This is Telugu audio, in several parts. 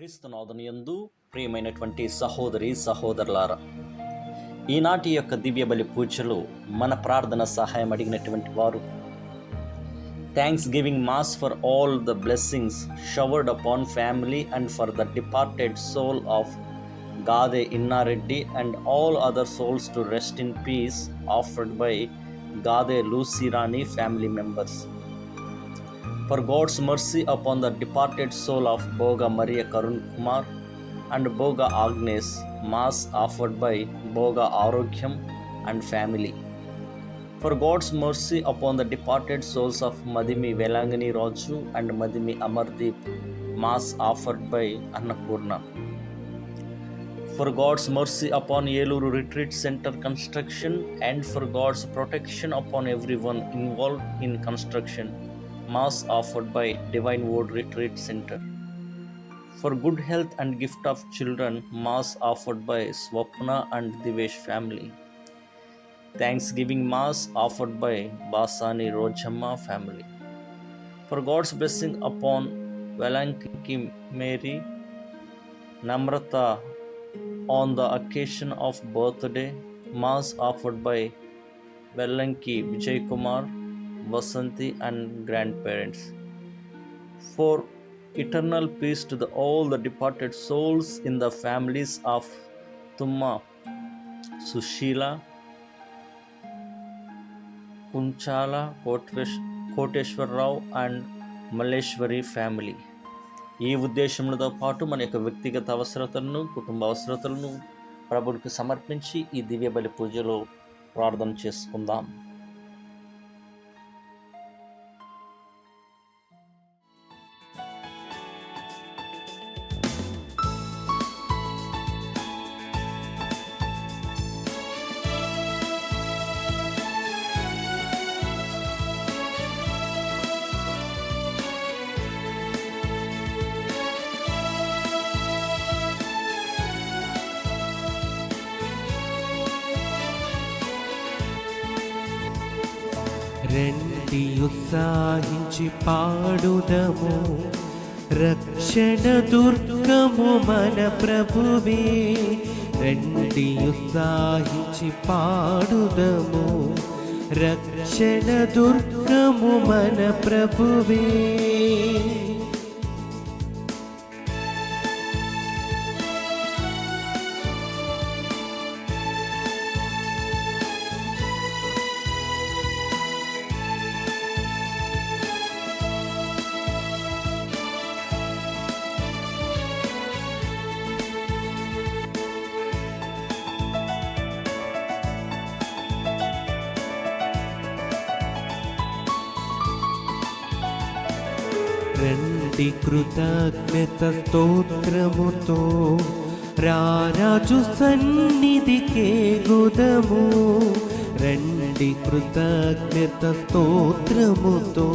క్రీస్తునాథునియందు ప్రియమైనటువంటి సహోదరి సహోదరులారా, ఈనాటి యొక్క దివ్య బలి పూజలో మన ప్రార్థన సహాయం అడిగినటువంటి వారు thanksgiving mass for all the blessings showered upon family and for the departed soul of Gade Innareddy and all other souls to rest in peace offered by Gade Lusirani family members. For God's mercy upon the departed soul of Boga Maria Karun Kumar and Boga Agnes, Mass offered by Boga Arogyam and family. For God's mercy upon the departed souls of Madhimi Velangani Raju and Madhimi Amardeep, Mass offered by Annapurna. For God's mercy upon Yeluru Retreat Center construction and for God's protection upon everyone involved in construction, Mass offered by Divine Word Retreat Center. For good health and gift of children, Mass offered by Swapna and Divesh family. Thanksgiving Mass offered by Basani Rojamma family. For God's blessing upon Velanki Mary Namrata on the occasion of birthday, Mass offered by Velanki Vijay Kumar, Vasanti and grandparents. For eternal peace to all the departed souls in the families of Tumma, Sushila, Kunchala, Koteshwar Rao and Malleshwari family. ఈ ఉద్దేశములతో పాటు మన యొక్క వ్యక్తిగత అవసరతలను, కుటుంబ అవసరతలను ప్రభువుకి సమర్పించి ఈ దివ్య బలి పూజలో ప్రార్థన చేసుకుందాం. రండి ఉత్సాహించి పాడుదము, రక్షణ దుర్గము మన ప్రభువే. రండి ఉత్సాహించి పాడుదము, రక్షణ దుర్గము మన ప్రభువే. రండి కృతజ్ఞత స్తోత్రముతో రారాజు సన్నిధికే గుదము. రండి కృతజ్ఞత స్తోత్రముతో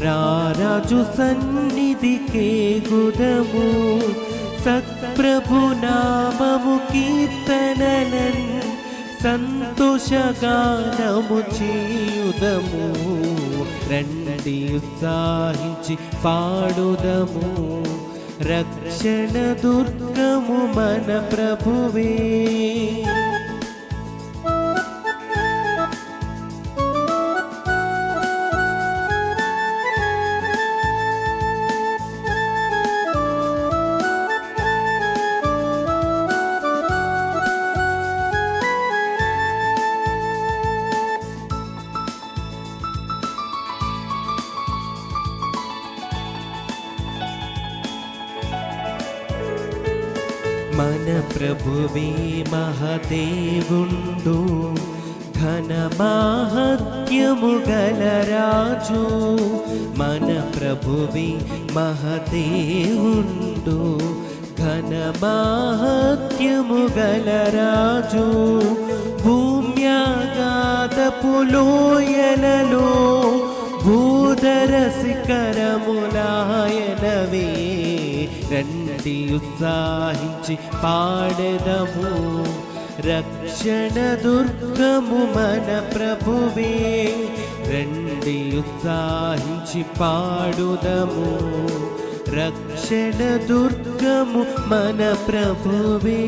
రారాజు సన్నిధికే గుదము. సత్ప్రభు నామము కీర్తనలన్ సంతోషగానము చేయుదము. రండి ఉత్సాహించి పాడుదము, రక్షణ దుర్గము మన ప్రభువే. మన ప్రభువే మహదేవుండు, ఘన మాహాత్మ్యము గల రాజు. మన ప్రభువే మహదేవుండు, ఘన మాహాత్మ్యము గల రాజు. భూమ్యాగాధపు లోయలలో భూధర శిఖరములాయనవే, రండి ఉత్సాహించి పాడెదము. రక్షణ దుర్గము మన ప్రభువే, రండి ఉత్సాహించి పాడుదము. రక్షణ దుర్గము మన ప్రభువే.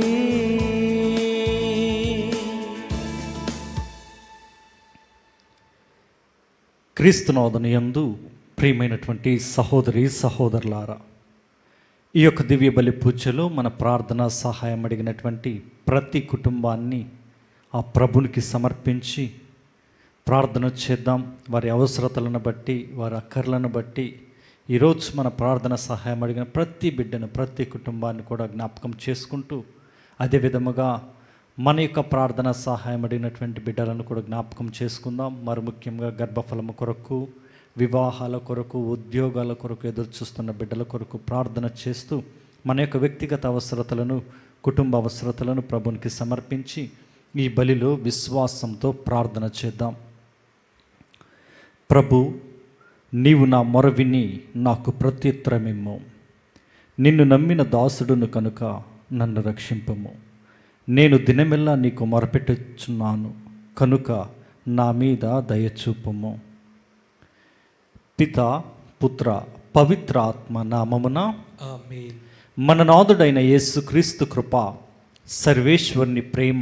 క్రీస్తునాథునియందు ప్రియమైనటువంటి సహోదరి సహోదరులారా, ఈ యొక్క దివ్య బలి పూజలో మన ప్రార్థన సహాయం అడిగినటువంటి ప్రతి కుటుంబాన్ని ఆ ప్రభునికి సమర్పించి ప్రార్థన చేద్దాం. వారి అవసరతలను బట్టి, వారి అక్కర్లను బట్టి ఈరోజు మన ప్రార్థన సహాయం అడిగిన ప్రతి బిడ్డను, ప్రతి కుటుంబాన్ని కూడా జ్ఞాపకం చేసుకుంటూ, అదే విధముగా మన యొక్క ప్రార్థన సహాయం అడిగినటువంటి బిడ్డలను కూడా జ్ఞాపకం చేసుకుందాం. మరి ముఖ్యంగా గర్భఫలము కొరకు, వివాహాల కొరకు, ఉద్యోగాల కొరకు ఎదురు చూస్తున్న బిడ్డల కొరకు ప్రార్థన చేస్తూ మన యొక్క వ్యక్తిగత అవసరతలను, కుటుంబ అవసరతలను ప్రభునికి సమర్పించి ఈ బలిలో విశ్వాసంతో ప్రార్థన చేద్దాం. ప్రభు, నీవు నా మొర విని నాకు ప్రత్యుత్తరమిమ్ము. నిన్ను నమ్మిన దాసుడును కనుక నన్ను రక్షింపము. నేను దినమెల్లా నీకు మొరపెట్టుచున్నాను కనుక నా మీద దయచూపము. పిత, పుత్ర, పవిత్ర ఆత్మ నామమున ఆమేన్. మన నాథుడైన యేసుక్రీస్తు కృప, సర్వేశ్వరుని ప్రేమ,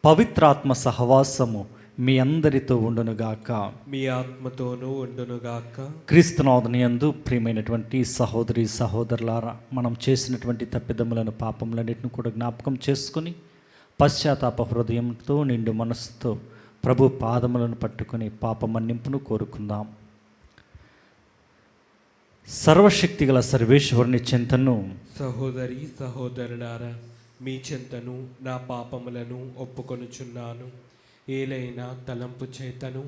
పవిత్రాత్మ సహవాసము మీ అందరితో ఉండునుగాక. మీ ఆత్మతోనూ ఉండునుగాక. క్రీస్తునాథునియందు ప్రియమైనటువంటి సహోదరి సహోదరులారా, మనం చేసినటువంటి తప్పిదములను, పాపములన్నిటిని కూడా జ్ఞాపకం చేసుకుని పశ్చాత్తాప హృదయంతో, నిండు మనస్సుతో ప్రభు పాదములను పట్టుకుని పాప మన్నింపును కోరుకుందాం. సర్వశక్తిగల సర్వేశ్వరుని చెంతను సహోదరి సహోదరులారా, మీ చెంతను నా పాపములను ఒప్పుకొనుచున్నాను. ఏలైనా తలంపు చేతను,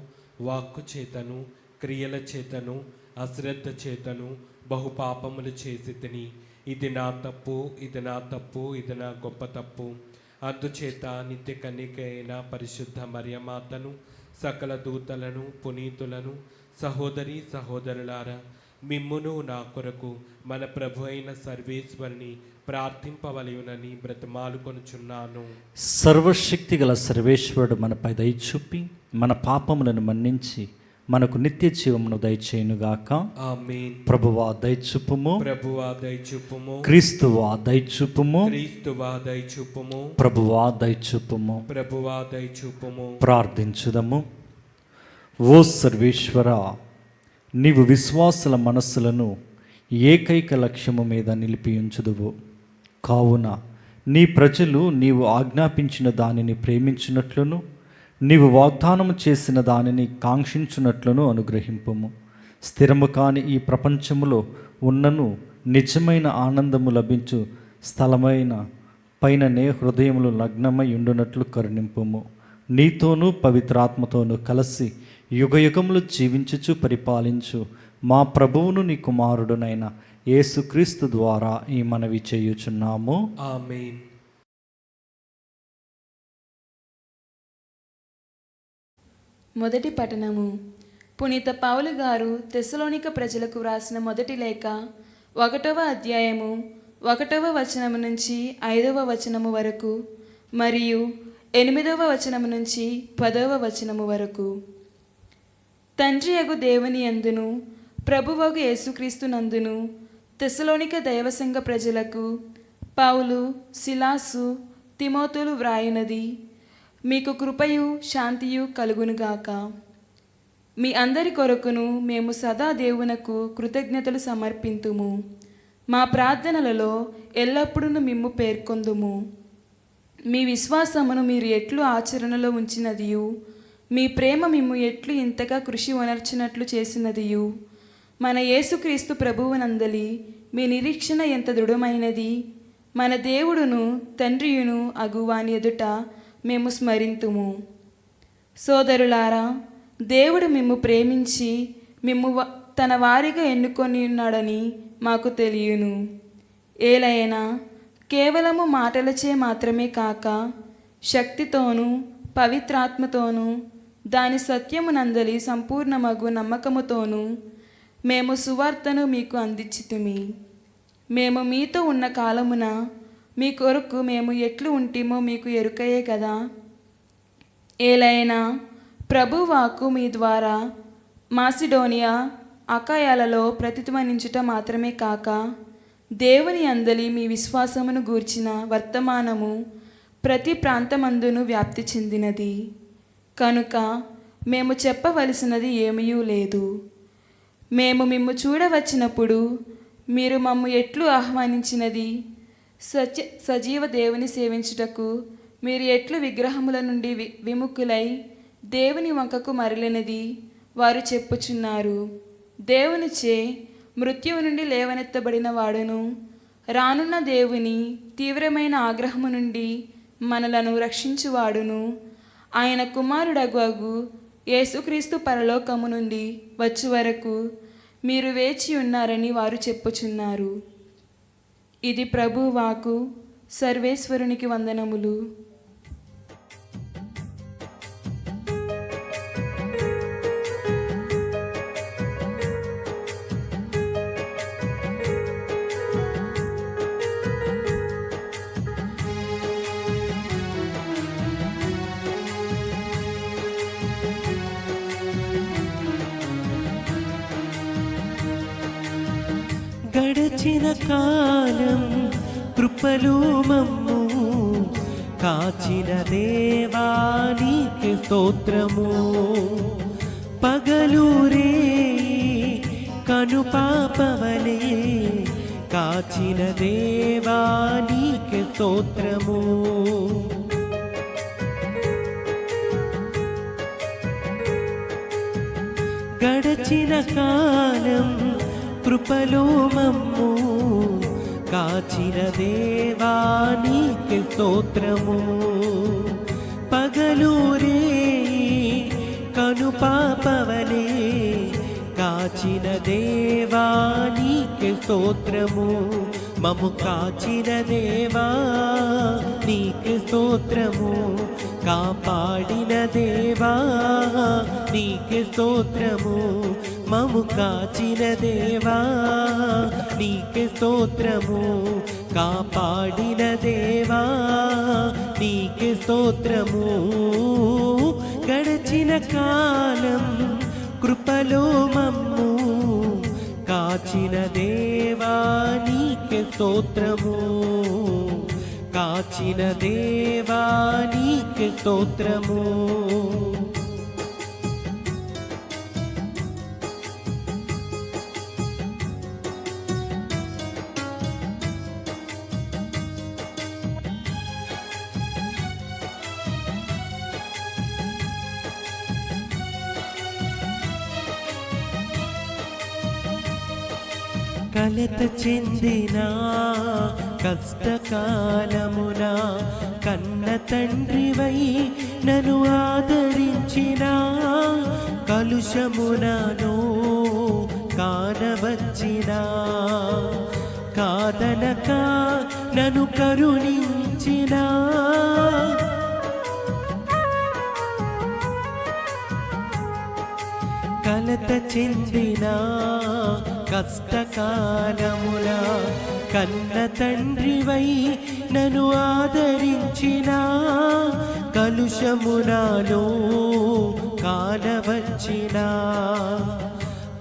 వాక్కు చేతను, క్రియల చేతను, అశ్రద్ధ చేతను బహుపాపములు చేసి తిని, ఇది నా తప్పు, ఇది నా తప్పు, ఇది నా గొప్ప తప్పు. అందుచేత నిత్య కన్యక అయిన పరిశుద్ధ మరియమాతను, సకల దూతలను, పునీతులను, సహోదరి సహోదరులారా, మిమ్మును నా కొరకు మన ప్రభు అయిన సర్వేశ్వరుని ప్రార్థింపవలయునని బ్రతిమాలుకొనుచున్నాను. సర్వశక్తిగల సర్వేశ్వరుడు మనపై దయ చూపి మన పాపములను మన్నించి మనకు నిత్య జీవమును దయచేయునుగాక. ఆమేన్. ప్రభువా దయచూపుము, ప్రభువా దయచూపుము. క్రీస్తువా దయచూపుము, క్రీస్తువా దయచూపుము. ప్రభువా దయచూపుము. ప్రభువా దయచూపుము. ప్రార్థించుదము. ఓ సర్వేశ్వర, నీవు విశ్వాసుల మనస్సులను ఏకైక లక్ష్యము మీద నిలిపి ఉంచుదువు. కావున నీ ప్రజలు నీవు ఆజ్ఞాపించిన దానిని ప్రేమించినట్లును, నీవు వాగ్దానము చేసిన దానిని కాంక్షించున్నట్లును అనుగ్రహింపుము. స్థిరము కాని ఈ ప్రపంచములో ఉన్నను నిజమైన ఆనందము లభించు స్థలమైన పైననే హృదయములు లగ్నమై ఉండునట్లు కరుణింపుము. నీతోనూ పవిత్రాత్మతోనూ కలిసి యుగయుగములు జీవించుచు పరిపాలించు మా ప్రభువును నీ కుమారుడునైన యేసుక్రీస్తు ద్వారా ఈ మనవి చేయుచున్నాము. ఆమేన్. మొదటి పఠనము. పునీత పౌలు గారు తెస్సలోనిక ప్రజలకు వ్రాసిన మొదటి లేఖ 1వ అధ్యాయము 1వ వచనము నుంచి 5వ వచనము వరకు మరియు 8వ వచనము నుంచి 10వ వచనము వరకు. తండ్రి యగు దేవుని యందును ప్రభువగు యేసుక్రీస్తు నందును తెస్సలోనిక దైవసంఘ ప్రజలకు పౌలు, సిలాసు, తిమోతులు వ్రాయినది. మీకు కృపయు శాంతియు కలుగునుగాక. మీ అందరి కొరకును మేము సదా దేవునకు కృతజ్ఞతలు సమర్పింతుము. మా ప్రార్థనలలో ఎల్లప్పుడూ మిమ్ము పేర్కొందుము. మీ విశ్వాసమును మీరు ఎట్లు ఆచరణలో ఉంచినదియు, మీ ప్రేమ మిమ్ము ఎట్లు ఇంతగా కృషి వనర్చినట్లు చేసినదియు, మన యేసుక్రీస్తు ప్రభువునందలి మీ నిరీక్షణ ఎంత దృఢమైనది, మన దేవుడును తండ్రియును అగువాని ఎదుట మేము స్మరింతుము. సోదరులారా, దేవుడు మిమ్ము ప్రేమించి మిమ్ము తన వారిగా ఎన్నుకొని ఉన్నాడని మాకు తెలియను. ఏలైనా కేవలము మాటలచే మాత్రమే కాక శక్తితోనూ పవిత్రాత్మతోనూ దాని సత్యమునందలి సంపూర్ణమగు నమ్మకముతోనూ మేము సువార్తను మీకు అందించితిమి. మేము మీతో ఉన్న కాలమున మీ కొరకు మేము ఎట్లు ఉంటిమో మీకు ఎరుకయే కదా. ఏలైనా ప్రభువాకు మీ ద్వారా మాసిడోనియా అకాయాలలో ప్రతిధ్వనించుట మాత్రమే కాక దేవుని అందలి మీ విశ్వాసమును గూర్చిన వర్తమానము ప్రతి ప్రాంతమందును వ్యాప్తి చెందినది. కనుక మేము చెప్పవలసినది ఏమీ లేదు. మేము మిమ్ము చూడవచ్చినప్పుడు మీరు మమ్ము ఎట్లు ఆహ్వానించినది, సజీవ దేవుని సేవించుటకు మీరు ఎట్లు విగ్రహముల నుండి విముఖులై దేవుని వంకకు మరలినది వారు చెప్పుచున్నారు. దేవునిచే మృత్యువు నుండి లేవనెత్తబడిన వాడును, రానున్న దేవుని తీవ్రమైన ఆగ్రహము నుండి మనలను రక్షించువాడును, ఆయన కుమారుడగు యేసుక్రీస్తు పరలోకము నుండి వచ్చు వరకు మీరు వేచి ఉన్నారని వారు చెప్పుచున్నారు. ఇది ప్రభువాకు. సర్వేశ్వరునికి వందనములు. గడచిన కాలం కృపలు మమ్ము కాచిన దేవానికి స్తోత్రము. పగలూరే కనుపాపవలే కాచిన దేవానికి స్తోత్రము. గడచిన కాలం కృపలో మమ్ము కాచిన దేవానికి స్తోత్రము. పగలూరే కనుపాపవలే కాచిన దేవానికి స్తోత్రము. మము కాచిన దేవా నీకు స్తోత్రము. కాపాడిన దేవా నీకు స్తోత్రము. మము కాచిన దేవా నీకు స్తోత్రము. కాపాడిన దేవా నీకు స్తోత్రము. గడచిన కాలం కృపలో మమ్ము కాచిన దేవా నీకు స్తోత్రము. కాచిన దేవా నీకు స్తోత్రము. కలత చెందిన కష్టకాలమున కన్న తండ్రివై నన్ను ఆదరించిన, కలుషమునను కానవచ్చిన, కాదనక నన్ను కరుణించిన, కలత చెందిన కష్టకాలముల కన్న తండ్రివై నన్ను ఆదరించిన, కలుషమునాలో కానవచ్చిన,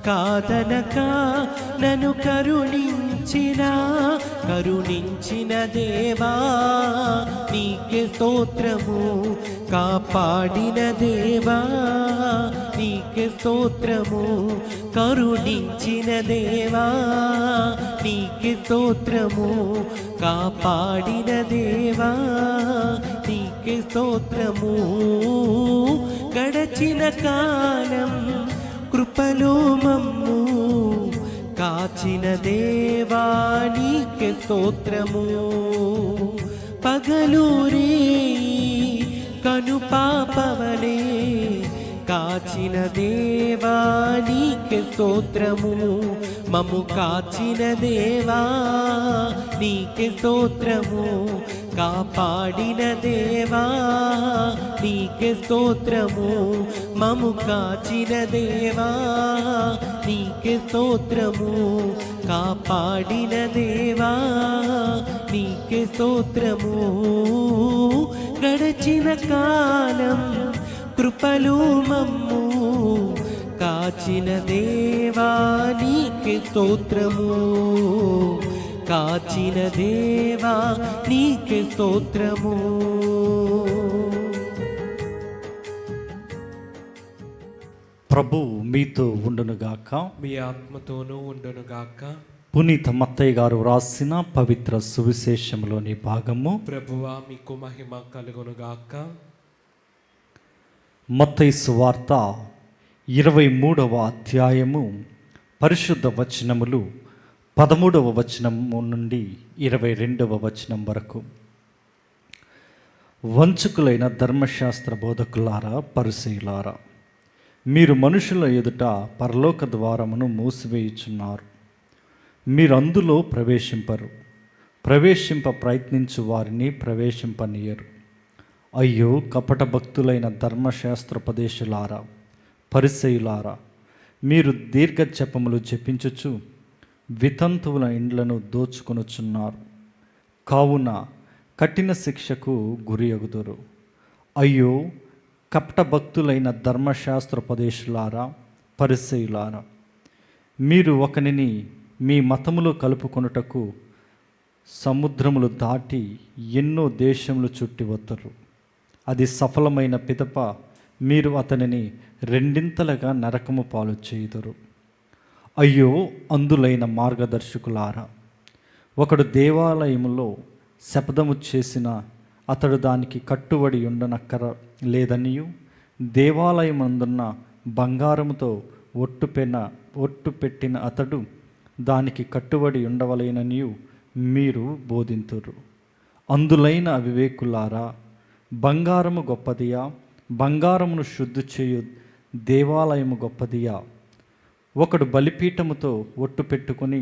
కాదనక నన్ను కరుణించిన, కరుణించిన దేవా నీకే స్తోత్రము. కాపాడిన దేవా నీకే స్తోత్రము. కరుణించిన దేవా నీకే స్తోత్రము. కాపాడిన దేవా నీకే స్తోత్రము. గడచిన కాలం కృపలో మమ్ము కాచిన దేవా నీకే స్తోత్రము. పగలూరే కనుపాపవలే కాచిన కాచిన దేవా నీకే స్తోత్రము, మమ్ము కాచిన దేవా నీకే స్తోత్రము, కాపాడిన దేవా నీకే స్తోత్రము, మమ్ము కాచిన దేవా నీకే స్తోత్రము, కాపాడిన దేవా నీకే స్తోత్రము. గడచిన కాలం కృపలు మమ్ము కాచిన దేవా నీకే స్తోత్రము, కాచిన దేవా నీకే స్తోత్రము. ప్రభు మీతో ఉండునుగాక. మీ ఆత్మతోనూ ఉండునుగాక. పునీత మత్తయ్య గారు వ్రాసిన పవిత్ర సువిశేషంలోని భాగము. ప్రభువా మీకు మహిమ కలుగునుగాక. మత్తయి సువార్త 23వ అధ్యాయము పరిశుద్ధ వచనములు 13వ వచనము నుండి 22వ వచనం వరకు. వంచకులైన ధర్మశాస్త్ర బోధకులారా, పరిసయ్యులారా, మీరు మనుషుల ఎదుట పరలోక ద్వారమును మూసివేయుచున్నారు. మీరు అందులో ప్రవేశింపరు, ప్రవేశింప ప్రయత్నించు వారిని ప్రవేశింపనీయరు. అయ్యో కపట భక్తులైన ధర్మశాస్త్రోపదేశులారా, పరిసయ్యులారా, మీరు దీర్ఘ జపములు జపించుచు వితంతువుల ఇండ్లను దోచుకొనుచున్నారు, కావున కఠిన శిక్షకు గురియగుదురు. అయ్యో కపట భక్తులైన ధర్మశాస్త్రోపదేశులారా, పరిసయ్యులారా, మీరు ఒకనిని మీ మతములో కలుపుకొనుటకు సముద్రములు దాటి ఎన్నో దేశములు చుట్టి వద్దరు. అది సఫలమైన పిదప మీరు అతనిని రెండింతలుగా నరకము పాలు చేయుదురు. అయ్యో అందులైన మార్గదర్శకులారా, ఒకడు దేవాలయములో శపథము చేసిన అతడు దానికి కట్టుబడి ఉండనక్కర లేదనియు, దేవాలయమందున్న బంగారముతో ఒట్టు పెట్టిన అతడు దానికి కట్టుబడి ఉండవలెననియు మీరు బోధింతురు. అందులైన అవివేకులారా, బంగారము గొప్పదియా, బంగారమును శుద్ధి చేయు దేవాలయము గొప్పదియా? ఒకడు బలిపీఠముతో ఒట్టు పెట్టుకొని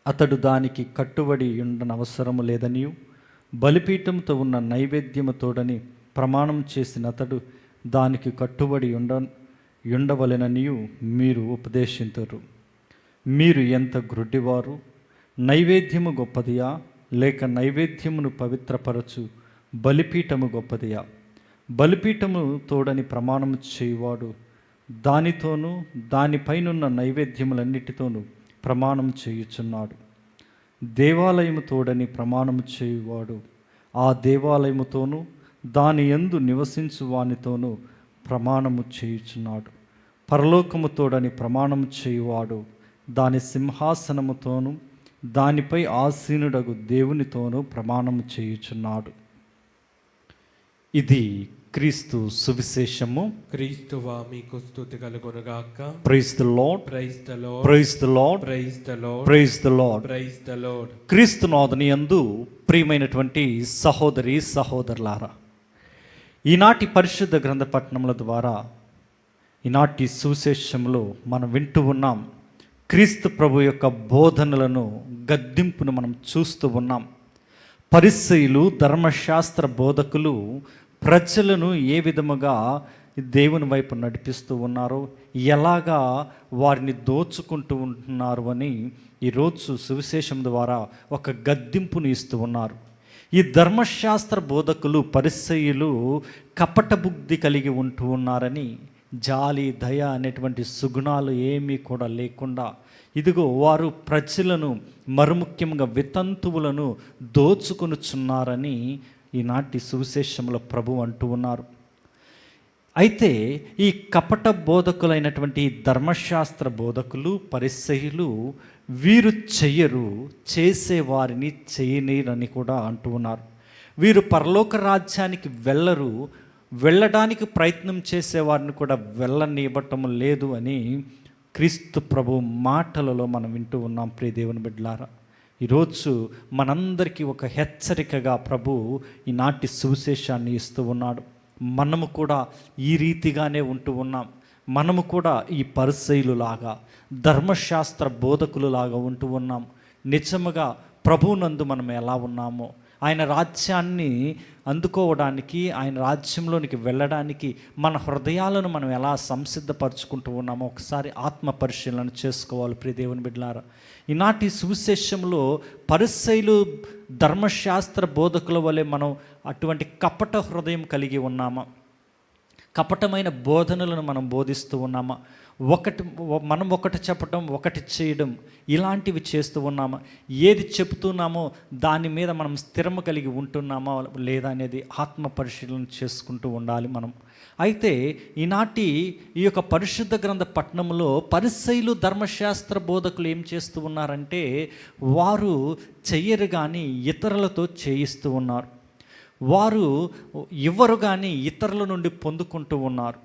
అతడు దానికి కట్టుబడి ఉండనవసరము లేదనియు, బలిపీఠంతో ఉన్న నైవేద్యముతోడని ప్రమాణం చేసిన అతడు దానికి కట్టుబడి ఉండవలెననియు మీరు ఉపదేశింతురు. మీరు ఎంత గ్రుడ్డివారు! నైవేద్యము గొప్పదియా, లేక నైవేద్యమును పవిత్రపరచు బలిపీఠము గొప్పదియా? బలిపీఠము తోడని ప్రమాణము చేయువాడు దానితోనూ దానిపైనున్న నైవేద్యములన్నిటితోనూ ప్రమాణం చేయుచున్నాడు. దేవాలయము తోడని ప్రమాణము చేయువాడు ఆ దేవాలయముతోనూ దాని యందు నివసించు వానితోనూ ప్రమాణము చేయుచున్నాడు. పరలోకము తోడని ప్రమాణము చేయువాడు దాని సింహాసనముతోనూ దానిపై ఆసీనుడగు దేవునితోనూ ప్రమాణము చేయుచున్నాడు. ఇది క్రీస్తు సువిశేషము. క్రీస్తువా మీకు స్తుతి కలుగునుగాక. Praise the Lord, praise the Lord, praise the Lord, praise the Lord, praise the Lord. Praise the Lord. క్రీస్తునాథుని యందు ప్రియమైనటువంటి సహోదరి సహోదరులారా, ఈనాటి పరిశుద్ధ గ్రంథ పఠనముల ద్వారా ఈనాటి సువిశేషంలో మనం వింటూ ఉన్నాం. క్రీస్తు ప్రభు యొక్క బోధనలను, గద్దింపును మనం చూస్తూ ఉన్నాం. పరిసయ్యులు, ధర్మశాస్త్ర బోధకులు ప్రజలను ఏ విధముగా దేవుని వైపు నడిపిస్తూ ఉన్నారో, ఎలాగా వారిని దోచుకుంటూ ఉంటున్నారు అని ఈరోజు సువిశేషం ద్వారా ఒక గద్దింపుని ఇస్తూ ఉన్నారు. ఈ ధర్మశాస్త్ర బోధకులు, పరిసయ్యులు కపట బుద్ధి కలిగి ఉంటూ ఉన్నారని, జాలి, దయ అనేటువంటి సుగుణాలు ఏమీ కూడా లేకుండా ఇదిగో వారు ప్రజలను, మరుముఖ్యంగా వితంతువులను దోచుకొనుచున్నారని ఈనాటి సువిశేషంలో ప్రభు అంటూ ఉన్నారు. అయితే ఈ కపట బోధకులైనటువంటి ధర్మశాస్త్ర బోధకులు, పరిసయ్యులు వీరు చెయ్యరు, చేసేవారిని చేయనీరని కూడా అంటూ ఉన్నారు. వీరు పరలోక రాజ్యానికి వెళ్ళరు, వెళ్ళడానికి ప్రయత్నం చేసేవారిని కూడా వెళ్ళనివ్వటం లేదు అని క్రీస్తు ప్రభు మాటలలో మనం వింటూ ఉన్నాం. ప్రియ దేవుని బిడ్డలారా, ఈరోజు మనందరికీ ఒక హెచ్చరికగా ప్రభు ఈనాటి సువిశేషాన్ని ఇస్తూ ఉన్నాడు. మనము కూడా ఈ రీతిగానే ఉంటూ ఉన్నాం. మనము కూడా ఈ పరిసయ్యులులాగా ధర్మశాస్త్ర బోధకులులాగా ఉంటూ ఉన్నాం. నిజముగా ప్రభువునందు మనం ఎలా ఉన్నామో, ఆయన రాజ్యాన్ని అందుకోవడానికి, ఆయన రాజ్యంలోనికి వెళ్ళడానికి మన హృదయాలను మనం ఎలా సంసిద్ధపరచుకుంటూ ఉన్నామో ఒకసారి ఆత్మ పరిశీలన చేసుకోవాలి. ప్రియ దేవుని బిడ్డలారా, ఈనాటి సువిశేషంలో పరిసయ్యులు ధర్మశాస్త్ర బోధకుల వలె మనం అటువంటి కపట హృదయం కలిగి ఉన్నామా? కపటమైన బోధనలను మనం బోధిస్తూ ఉన్నామా? మనం ఒకటి చెప్పటం, ఒకటి చేయడం, ఇలాంటివి చేస్తూ ఉన్నామా? ఏది చెబుతున్నామో దాని మీద మనం స్థిరము కలిగి ఉంటున్నామా లేదా అనేది ఆత్మ పరిశీలన చేసుకుంటూ ఉండాలి మనం. అయితే ఈనాటి ఈ యొక్క పరిశుద్ధ గ్రంథ పట్టణంలో పరిసయ్యులు ధర్మశాస్త్ర బోధకులు ఏం చేస్తూ ఉన్నారంటే, వారు చెయ్యరు కానీ ఇతరులతో చేయిస్తూ ఉన్నారు. వారు ఇవ్వరు కానీ ఇతరుల నుండి పొందుకుంటూ ఉన్నారు.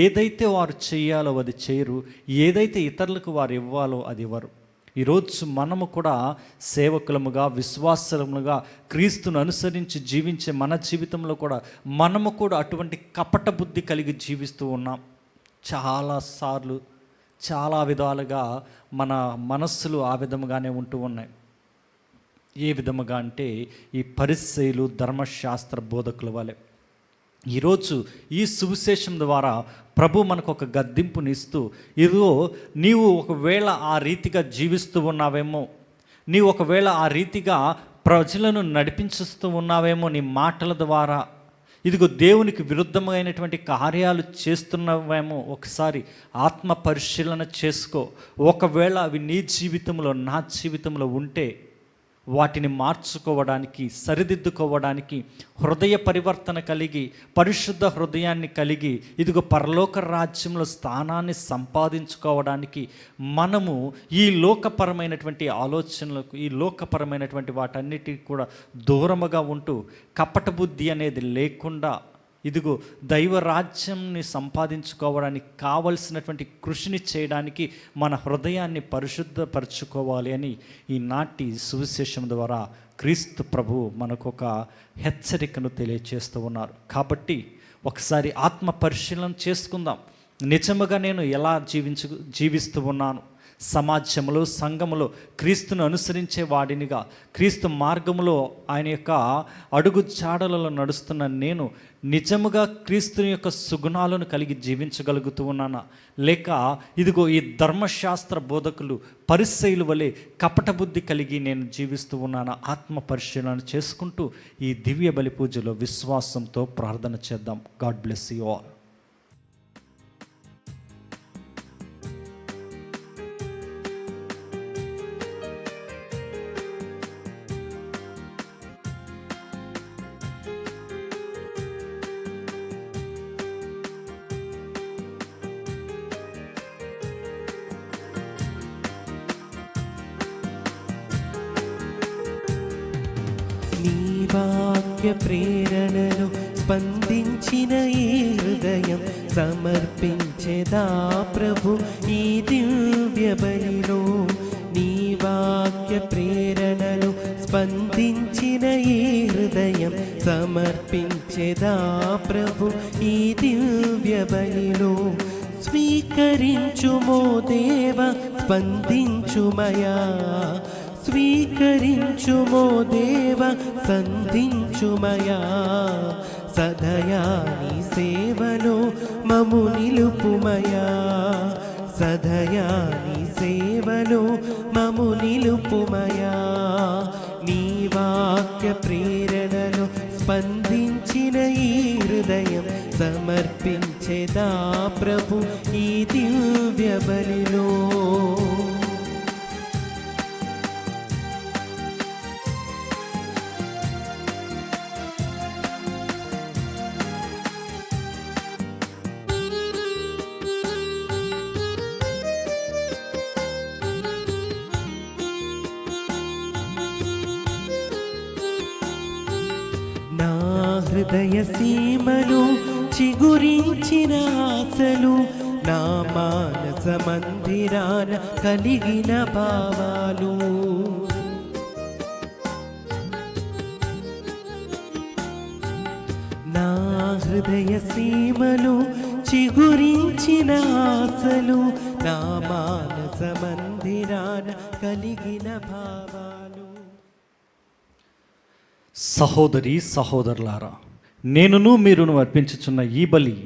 ఏదైతే వారు చేయాలో అది చేయరు, ఏదైతే ఇతరులకు వారు ఇవ్వాలో అది ఇవ్వరు. ఈరోజు మనము కూడా సేవకులముగా, విశ్వాసములుగా, క్రీస్తును అనుసరించి జీవించే మన జీవితంలో కూడా మనము కూడా అటువంటి కపట బుద్ధి కలిగి జీవిస్తూ ఉన్నాం. చాలాసార్లు చాలా విధాలుగా మన మనస్సులు ఆ విధముగానే ఉంటూ ఉన్నాయి. ఏ విధముగా అంటే ఈ పరిసయ్యులు ధర్మశాస్త్ర బోధకుల వలె. ఈరోజు ఈ సువిశేషం ద్వారా ప్రభు మనకు ఒక గద్దింపునిస్తూ, ఇదిగో నీవు ఒకవేళ ఆ రీతిగా జీవిస్తూ ఉన్నావేమో, నీవు ఒకవేళ ఆ రీతిగా ప్రజలను నడిపించుస్తూ ఉన్నావేమో నీ మాటల ద్వారా, ఇదిగో దేవునికి విరుద్ధమైనటువంటి కార్యాలు చేస్తున్నావేమో ఒకసారి ఆత్మ పరిశీలన చేసుకో. ఒకవేళ అవి నీ జీవితంలో, నా జీవితంలో ఉంటే వాటిని మార్చుకోవడానికి, సరిదిద్దుకోవడానికి, హృదయ పరివర్తన కలిగి, పరిశుద్ధ హృదయాన్ని కలిగి, ఇదిగో పరలోక రాజ్యంలో స్థానాన్ని సంపాదించుకోవడానికి మనము ఈ లోకపరమైనటువంటి ఆలోచనలకు, ఈ లోకపరమైనటువంటి వాటన్నిటికీ కూడా దూరముగా ఉంటూ, కపట బుద్ధి అనేది లేకుండా, ఇదిగో దైవ రాజ్యాన్ని సంపాదించుకోవడానికి కావలసినటువంటి కృషిని చేయడానికి మన హృదయాన్ని పరిశుద్ధపరచుకోవాలి అని ఈనాటి సువిశేషం ద్వారా క్రీస్తు ప్రభు మనకు ఒక హెచ్చరికను తెలియచేస్తూ ఉన్నారు. కాబట్టి ఒకసారి ఆత్మ పరిశీలన చేసుకుందాం. నిజముగా నేను ఎలా జీవిస్తూ ఉన్నాను? సమాజంలో, సంఘములో క్రీస్తును అనుసరించే వాడినిగా, క్రీస్తు మార్గములో ఆయన యొక్క అడుగు జాడలలో నడుస్తున్న నేను నిజముగా క్రీస్తుని యొక్క సుగుణాలను కలిగి జీవించగలుగుతూ ఉన్నానా? లేక ఇదిగో ఈ ధర్మశాస్త్ర బోధకులు పరిసయ్యుల వలె కపట బుద్ధి కలిగి నేను జీవిస్తూ ఉన్నానా? ఆత్మ పరిశీలన చేసుకుంటూ ఈ దివ్య బలి పూజలో విశ్వాసంతో ప్రార్థన చేద్దాం. God bless you all. నీ వాక్య ప్రేరణను స్పందించిన ఈ హృదయం సమర్పించేదా ప్రభు ఈ దివ్య బలిలో. నీ వాక్య ప్రేరణను స్పందించిన ఈ హృదయం సమర్పించేదా ప్రభు ఈ దివ్య బలిలో. స్వీకరించుమో దేవ, స్పందించుమయా, స్వీకరించుమో దేవ, సంధించుమయా. సదయా నీ సేవలో మము నిలుపుమయా, సదయా నీ సేవలో మము నిలుపుమయా. నీ వాక్య ప్రేరణను స్పందించిన ఈ హృదయం సమర్పించేదా ప్రభు ఈ దివ్య బలిలో. నా హృదయ సీమలు చిగురించిన ఆశలు, నా మానస మందిరాన కలిగిన భావాలు. నా హృదయ సీమలు చిగురించిన ఆశలు నా మానస మందిరాన కలిగిన భావాలు. సహోదరి సహోదరులారా, నేనును మీరును అర్పించుచున్న ఈ బలి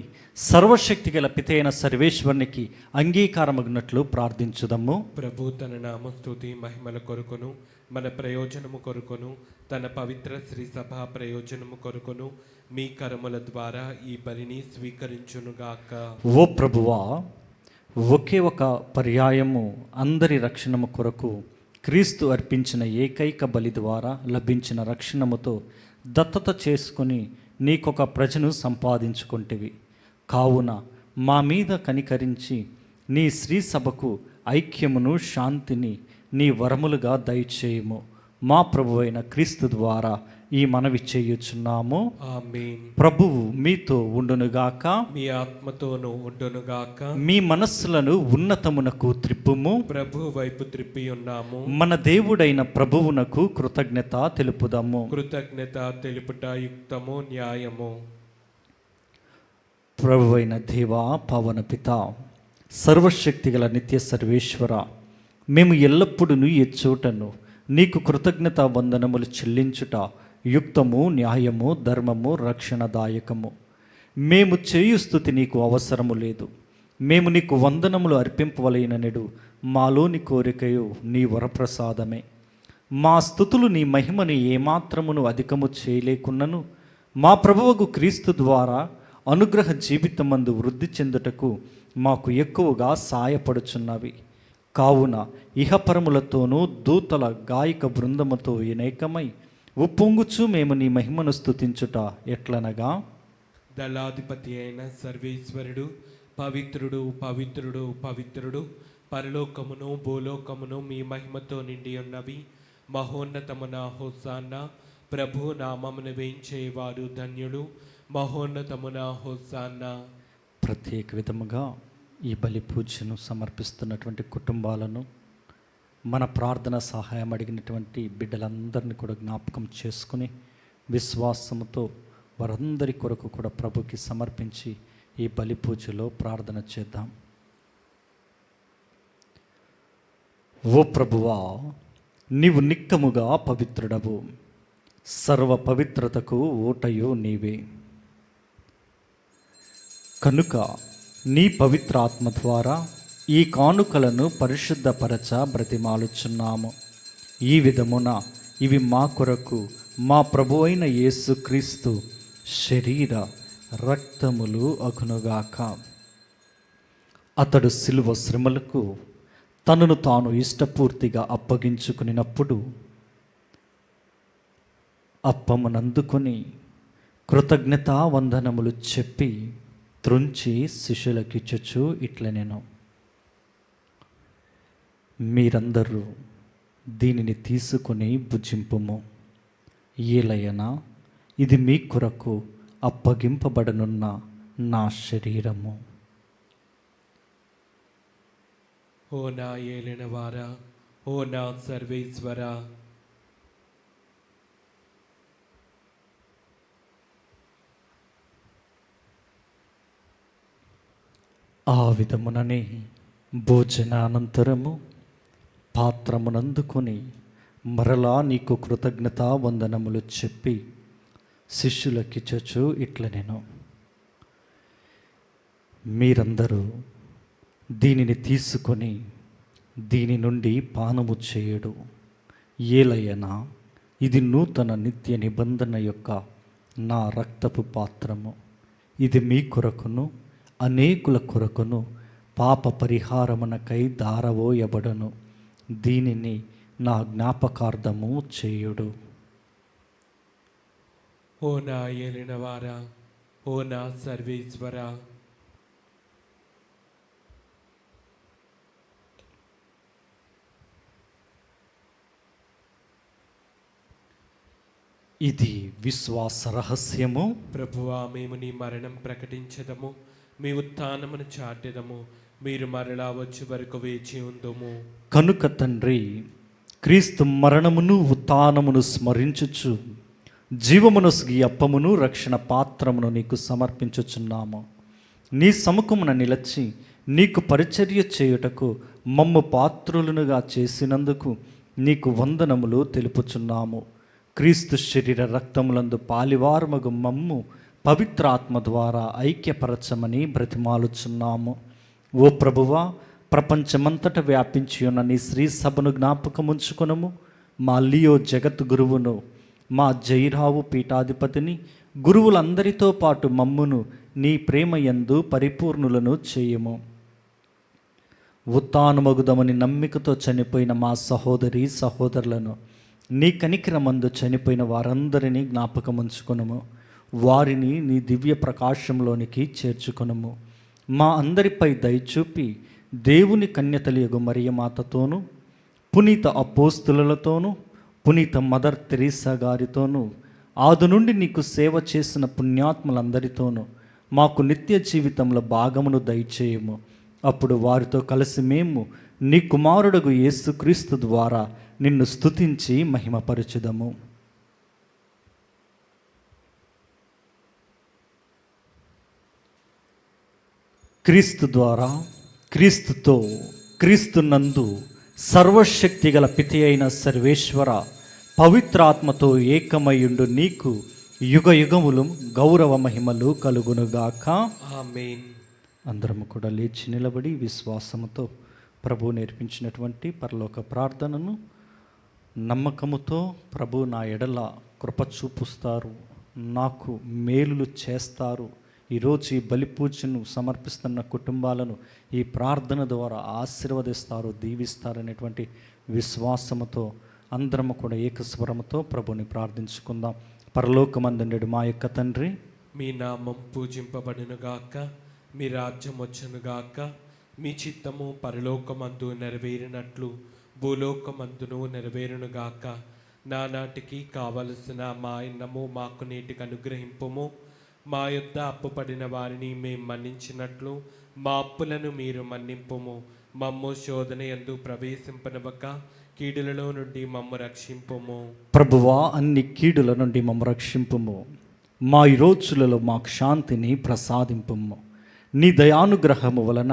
సర్వశక్తి గల పితైన సర్వేశ్వరునికి అంగీకారమగినట్లు ప్రార్థించుదము. ప్రభు తన నామస్తుతి మహిమల కొరకును మన ప్రయోజనము కొరకును తన పవిత్ర శ్రీ సభ ప్రయోజనము కొరకును మీ కరముల ద్వారా ఈ బలిని స్వీకరించునుగాక. ఓ ప్రభువా, ఒకే ఒక పర్యాయము అందరి రక్షణము కొరకు క్రీస్తు అర్పించిన ఏకైక బలి ద్వారా లభించిన రక్షణముతో దత్తత చేసుకుని నీకొక ప్రజను సంపాదించుకుంటేవి. కావున మా మీద కనికరించి నీ శ్రీ సభకు ఐక్యమును శాంతిని నీ వరములుగా దయచేయము. మా ప్రభువైన క్రీస్తు ద్వారా ఈ మనవి చేయుచున్నాము. ఆమేన్. ప్రభువు మీతో ఉండునుగాక, మీ ఆత్మతోనూ ఉండునుగాక. మీ మనస్సులను ఉన్నతమునకు త్రిప్పుము. ప్రభు వైపు త్రిప్పి ఉన్నాము. మన దేవుడైన ప్రభువునకు కృతజ్ఞత తెలుపుదాము. కృతజ్ఞత తెలుపుట యుక్తము న్యాయము. ప్రభువైన దేవా, పవన పిత, సర్వశక్తిగల నిత్య సర్వేశ్వర, మేము ఎల్లప్పుడూ ఈ చోటను నీకు కృతజ్ఞత వందనములు చెల్లించుట యుక్తము, న్యాయము, ధర్మము, రక్షణదాయకము. మేము చేయు స్తుతి నీకు అవసరము లేదు. మేము నీకు వందనములు అర్పింపవలైననెడు మాలోని కోరికయు నీ వరప్రసాదమే. మా స్తుతులు నీ మహిమని ఏమాత్రమును అధికము చేయలేకున్నను మా ప్రభువుకు క్రీస్తు ద్వారా అనుగ్రహ జీవితమందు వృద్ధి చెందుటకు మాకు ఎక్కువగా సాయపడుచున్నవి. కావున ఇహపరములతోనూ దూతల గాయక బృందముతో అనేకమై ఉప్పొంగుచు మేము నీ మహిమను స్తుతించుట ఎట్లనగా, దళాధిపతి అయిన సర్వేశ్వరుడు పవిత్రుడు పవిత్రుడు పవిత్రుడు, పరలోకమును భూలోకమును మీ మహిమతో నిండి ఉన్నవి. మహోన్నతమున హోసాన్న, ప్రభు నామమును వేయించేవారు ధన్యులు. మహోన్నతమున హోసాన్న. ప్రత్యేక విధముగా ఈ బలి పూజను సమర్పిస్తున్నటువంటి కుటుంబాలను, మన ప్రార్థన సహాయం అడిగినటువంటి బిడ్డలందరినీ కూడా జ్ఞాపకం చేసుకుని విశ్వాసముతో వారందరి కొరకు కూడా ప్రభుకి సమర్పించి ఈ బలి పూజలో ప్రార్థన చేద్దాం. ఓ ప్రభువా, నీవు నిక్కముగా పవిత్రుడవు, సర్వ పవిత్రతకు ఓటయు నీవే. కనుక నీ పవిత్ర ఆత్మ ద్వారా ఈ కానుకలను పరిశుద్ధపరచ బ్రతిమాలుచున్నాము. ఈ విధమున ఇవి మా కొరకు మా ప్రభువైన యేసుక్రీస్తు శరీర రక్తములు అగునుగాక. అతడు శిలువ శ్రమలకు తనను తాను ఇష్టపూర్తిగా అప్పగించుకునినప్పుడు అప్పమునందుకొని కృతజ్ఞతా వందనములు చెప్పి త్రుంచి శిష్యులకిచ్చుచు ఇట్లనెను, మీరందరూ దీనిని తీసుకుని భుజింపుము. ఏలయనా ఇది మీ కొరకు అప్పగింపబడనున్న నా శరీరము. ఓ నా ఏలినవారా, ఓ నా సర్వేశ్వరా, ఆ విధముననే భోజనానంతరము పాత్రమునందుకొని మరలా నీకు కృతజ్ఞతా వందనములు చెప్పి శిష్యులకిచ్చుచు ఇట్లనెను, మీరందరూ దీనిని తీసుకొని దీని నుండి పానము చేయుడు. ఏలయనా ఇది నూతన నిత్య నిబంధన యొక్క నా రక్తపు పాత్రము. ఇది మీ కొరకును అనేకుల కొరకును పాప పరిహారమునకై దారవోయబడను. దీనిని నా జ్ఞాపకార్థము చేయుడు. ఓ నా ఏలినవారా, ఓ నా సర్వేశ్వరా, ఇది విశ్వాస రహస్యము. ప్రభువా, మేము నీ మరణం ప్రకటించదము, మీ ఉత్థానమును చాటెదము. మీరు మరలా వచ్చే వరకు వేచి ఉందుము. కనుక తండ్రి, క్రీస్తు మరణమును ఉత్థానమును స్మరించుచు జీవమునొసగి అప్పమును రక్షణ పాత్రమును నీకు సమర్పించుచున్నాము. నీ సముఖమున నిలచి నీకు పరిచర్య చేయుటకు మమ్ము పాత్రులనుగా చేసినందుకు నీకు వందనములు తెలుపుచున్నాము. క్రీస్తు శరీర రక్తములందు పాలివారమగు మమ్ము పవిత్రాత్మ ద్వారా ఐక్యపరచమని బ్రతిమాలుచున్నాము. ఓ ప్రభువా, ప్రపంచమంతట వ్యాపించి ఉన్న నీ శ్రీ సభను జ్ఞాపకముంచుకొనుము. మా లియో జగత్ గురువును, మా జైరావు పీఠాధిపతిని, గురువులందరితో పాటు మమ్మును నీ ప్రేమ యందు పరిపూర్ణులను చేయము. ఉత్థానమగుదమని నమ్మికతో చనిపోయిన మా సహోదరి సహోదరులను, నీ కనికరమందు చనిపోయిన వారందరినీ జ్ఞాపకముంచుకొనుము. వారిని నీ దివ్య ప్రకాశంలోనికి చేర్చుకొనుము. మా అందరిపై దయచూపి దేవుని కన్యతలియగు మరియమాతతోనూ, పునీత అపోస్తులతోనూ, పునీత మదర్ తెరీసా గారితోనూ, ఆది నుండి నీకు సేవ చేసిన పుణ్యాత్ములందరితోనూ మాకు నిత్య జీవితంలో భాగమును దయచేయము. అప్పుడు వారితో కలిసి మేము నీ కుమారుడగు యేసుక్రీస్తు ద్వారా నిన్ను స్తుతించి మహిమపరచుదము. క్రీస్తు ద్వారా, క్రీస్తుతో, క్రీస్తునందు సర్వశక్తి గల పితి అయిన సర్వేశ్వర, పవిత్రాత్మతో ఏకమయుండు నీకు యుగ యుగములు గౌరవ మహిమలు కలుగునుగాక. ఆమేన్. అందరము కూడా లేచి నిలబడి విశ్వాసముతో ప్రభు నేర్పించినటువంటి పరలోక ప్రార్థనను నమ్మకముతో, ప్రభు నా ఎడల కృప చూపుస్తారు, నాకు మేలులు చేస్తారు, ఈరోజు ఈ బలి పూజను సమర్పిస్తున్న కుటుంబాలను ఈ ప్రార్థన ద్వారా ఆశీర్వదిస్తారు, దీవిస్తారనేటువంటి విశ్వాసముతో అందరము కూడా ఏకస్వరముతో ప్రభుని ప్రార్థించుకుందాం. పరలోకమందుండెడు మా యొక్క తండ్రి, మీ నామం పూజింపబడునుగాక, మీ రాజ్యం వచ్చునుగాక, మీ చిత్తము పరలోకమందు నెరవేరినట్లు భూలోకమందును నెరవేరునుగాక. నానాటికి కావలసిన మా అన్నము మాకు నేటికి అనుగ్రహింపుము. మా యొద్ద అప్పుపడిన వారిని మేము మన్నించినట్లు మా అప్పులను మీరు మన్నింపుము. మమ్ము శోధన యందు ప్రవేశింపనివ్వక కీడులలో నుండి మమ్ము రక్షింపుము. ప్రభువా, అన్ని కీడుల నుండి మమ్ము రక్షింపుము. మా ఈ రోజులలో మాకు శాంతిని ప్రసాదింపుము. నీ దయానుగ్రహము వలన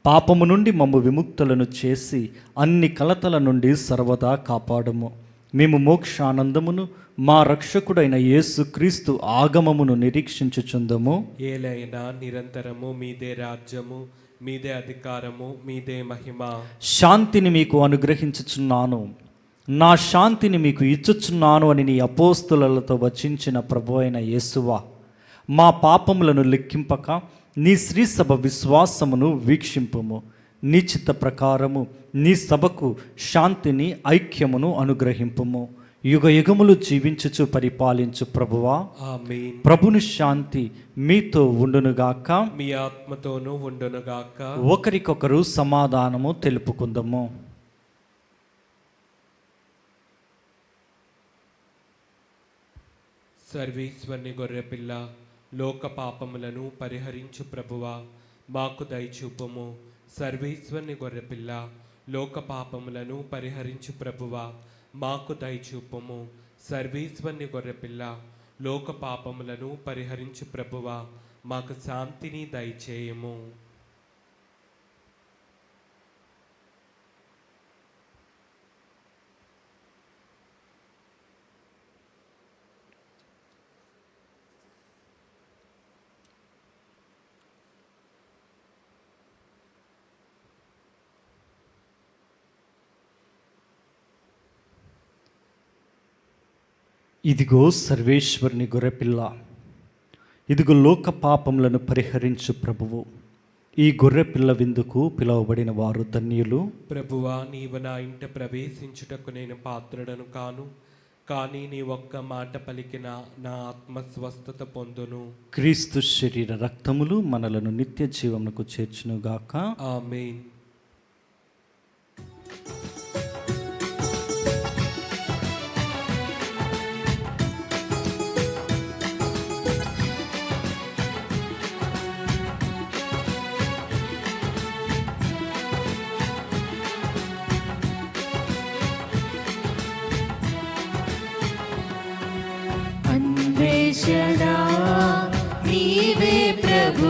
పాపము నుండి మమ్ము విముక్తులను చేసి అన్ని కలతల నుండి సర్వదా కాపాడుము. మేము మోక్షానందమును మా రక్షకుడైన యేసుక్రీస్తు ఆగమమును నిరీక్షించుచుందము. ఏలైనా నిరంతరము మీదే రాజ్యము, మీదే అధికారము, మీదే మహిమ. శాంతిని మీకు అనుగ్రహించుచున్నాను, నా శాంతిని మీకు ఇచ్చుచున్నాను అని నీ అపోస్తులతో వచించిన ప్రభు అయిన యేసువా, మా పాపములను లెక్కింపక నీ శ్రీ సభ విశ్వాసమును వీక్షింపుము. నీ చిత్త ప్రకారము నీ సభకు శాంతిని, ఐక్యమును అనుగ్రహింపుము. యుగ యుగములు జీవించుచు పరిపాలించు ప్రభువా, ఆమేన్. ప్రభుని శాంతి మీతో ఉండునుగాక, మీ ఆత్మతోనూ ఉండునుగాక. ఒకరికొకరు సమాధానము తెలుపుకుందాము. సర్వేశ్వరుని గొర్రెపిల్ల, లోక పాపములను పరిహరించు ప్రభువా, మాకు దయచూపుము. సర్వేశ్వరుని గొర్రెపిల్ల, లోక పాపములను పరిహరించు ప్రభువా, మాకు దయచూపుము. సర్వేశ్వరుని గొర్రెపిల్ల, లోక పాపములను పరిహరించు ప్రభువా, మాకు శాంతిని దయచేయము. ఇదిగో సర్వేశ్వరుని గొర్రెపిల్ల, ఇదిగో లోక పాపములను పరిహరించు ప్రభువు. ఈ గొర్రెపిల్ల విందుకు పిలువబడిన వారు ధన్యులు. ప్రభువా, నీవు నా ఇంట ప్రవేశించుటకు నేను పాత్రుడను కాను, కానీ నీ ఒక్క మాట పలికిన నా ఆత్మ స్వస్థత పొందును. క్రీస్తు శరీర రక్తములు మనలను నిత్య జీవమునకు చేర్చునుగాక. ఆమేన్. అన్వేషణ నీవే ప్రభు,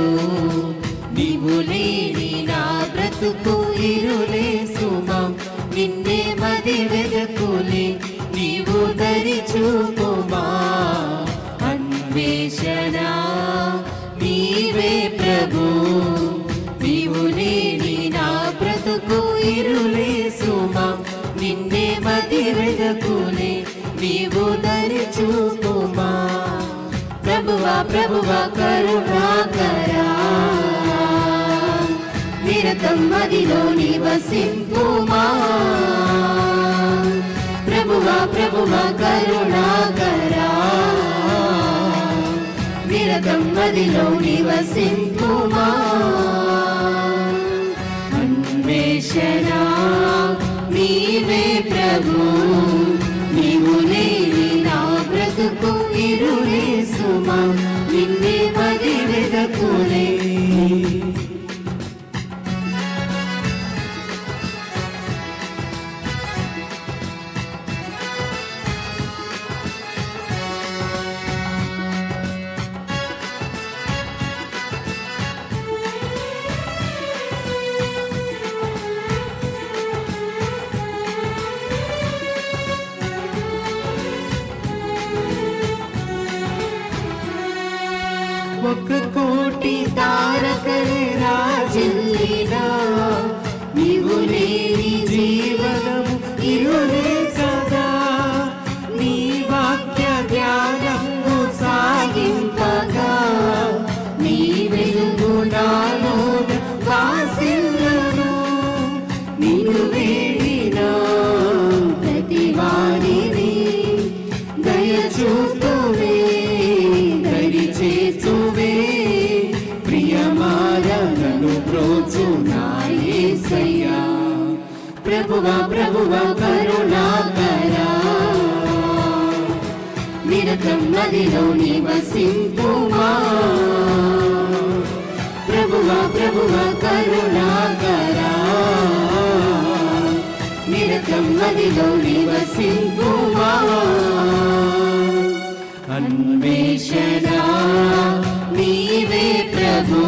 లేని నా బ్రతుకు ఇరులే సుమా, నిన్నే మది వెదకులే నీవు దరి చూపుమా. అన్వేషణ నీవే ప్రభు, నీవు లేని నా బ్రతుకు ఇరులే సుమా, నిన్నే మది వెదకులే నీవు దరి చూపుమా. ప్రభువా ప్రభువా కరుణాకరా, నిరతం మదిలో నివసింపుమా. ప్రభువా ప్రభువా కరుణాకరా, నిరతం మదిలో నివసింపుమా. అన్వేషణ నీవే ప్రభు, నీవు లేని నా బ్రతుకు ఇరులే సుమా, నిన్నే మది వెదకులే. ఒక కోటి తారకలే రాజిల్లినా, నీవు లేని జీవనము ఇరులే కదా. నీ వాక్య ధ్యానము సాగింపగా, నీ వెలుగు నాలోన వాసిల్లును. నిన్ను వేడిన ప్రతి వారిని దయ చూపువే, దరి చేతువే. ప్రియమారను బ్రోచు నా యేసయ్యా, ప్రభువా ప్రభువా కరుణాకరా, నిరతం మదిలో నివసింపుమా. ప్రభువా ప్రభువా కరుణాకరా, నిరతం మదిలో నివసింపుమా. అన్వేషణ నీవే ప్రభు,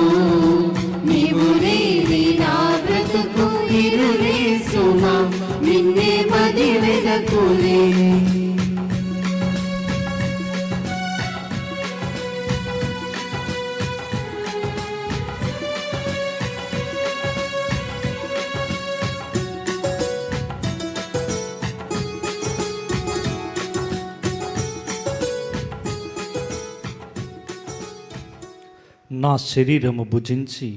నీవు లేని నా బ్రతుకు ఇరులే సుమా, నిన్నే మది వెదకులే. నా శరీరము భుజించి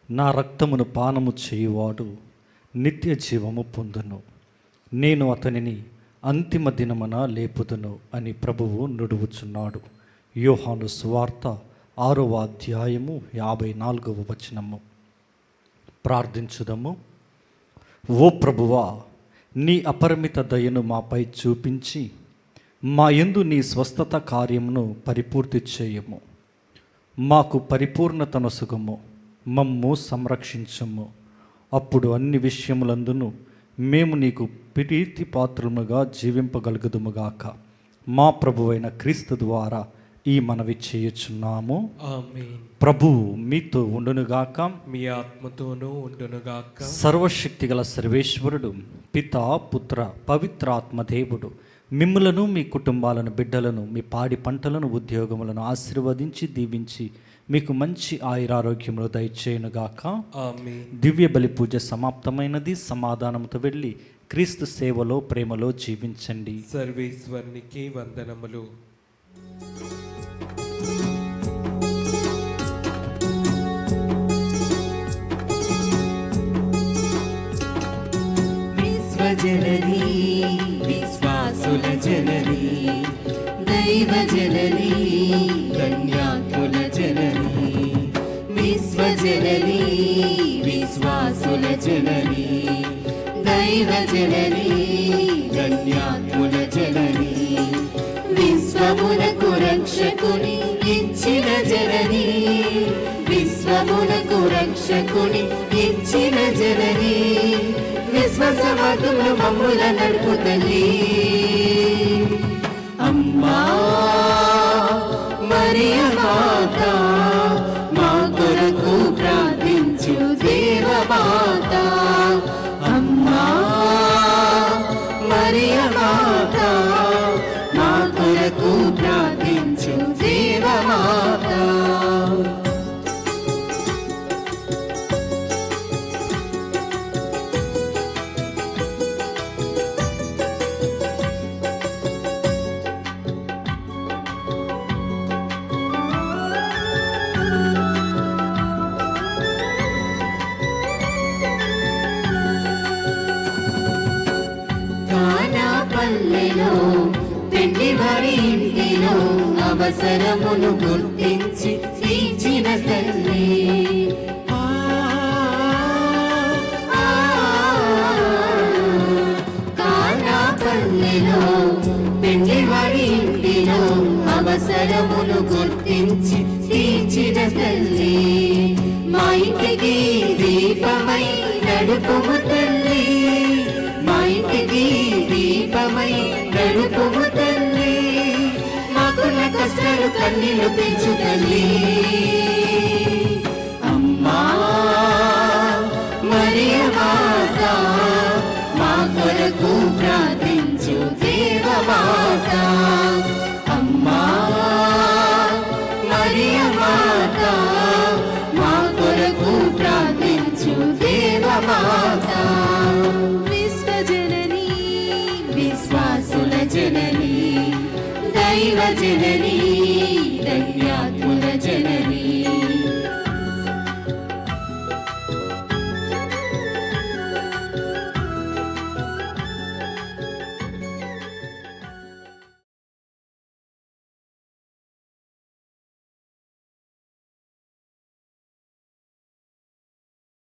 నా రక్తమును పానము చేయువాడు నిత్య జీవము పొందును, నేను అతనిని అంతిమ దినమున లేపుదును అని ప్రభువు నుడువుచున్నాడు. యోహాను సువార్త 6వ అధ్యాయము 54వ వచనము. ప్రార్థించుదము. ఓ ప్రభువా, నీ అపరిమిత దయను మాపై చూపించి మా యందు నీ స్వస్థత కార్యమును పరిపూర్తి చేయము. మాకు పరిపూర్ణతనొసగము, మమ్ము సంరక్షించము. అప్పుడు అన్ని విషయములందును మేము నీకు ప్రీతి పాత్రముగా జీవింపగలుగుదుముగాక. మా ప్రభువైన క్రీస్తు ద్వారా ఈ మనవి చేయుచున్నాము. ఆమేన్. ప్రభువు మీతో ఉండునుగాక, మీ ఆత్మతోనూ ఉండునుగాక. సర్వశక్తిగల సర్వేశ్వరుడు పితా పుత్ర పవిత్రాత్మ దేవుడు మిమ్ములను మీ కుటుంబాలను బిడ్డలను మీ పాడి పంటలను ఉద్యోగములను ఆశీర్వదించి దీవించి మీకు మంచి ఆయురారోగ్యములు దయచేయునుగాక. ఆమేన్. దివ్య బలి పూజ సమాప్తమైనది. సమాధానముతో వెళ్ళి క్రీస్తు సేవలో ప్రేమలో జీవించండి. సర్వేశ్వరునికి వందనములు. విశ్వజననీ విశ్వాసుల జననీ, దైవ జననీ ధన్యాత్ముల జననీ. విశ్వజననీ విశ్వాసుల జననీ, దైవ జననీ ధన్యాత్ముల జననీ. విశ్వమునకు రక్షకుని ఇచ్చిన జననీ, విశ్వమునకు రక్షకుని ఇచ్చిన జననీ. విశ్వసమతులు మమ్ముల నడుపు తల్లి, అమ్మా మరియ మాత మా కొరకు ప్రార్థించు. మాత అమ్మా మరియ మాత మా కొరకు ప్రార్థించు దేవమాత పల్లెలో పెండి వారి ఇంటిలో అవసరమును గుర్తించి తీర్చిన తల్లి కానా పల్లెలో పెండి వారి ఇంటిలో అవసరమును గుర్తించి తీర్చిన తల్లి మా ఇంటికి దీపమై నడుపుము తల్లి మా ఇంటికి దీపమై నడుపుము తల్లి మాకున్న కష్టాలు కన్నీళ్లు పెంచు తల్లి అమ్మా మరియ మాత మా కొరకు ప్రార్థించు దేవమాత అమ్మా మరియ మాత మా కొరకు ప్రార్థించు దేవమాత విశ్వజననీ విశ్వాసుల జననీ దైవ జననీ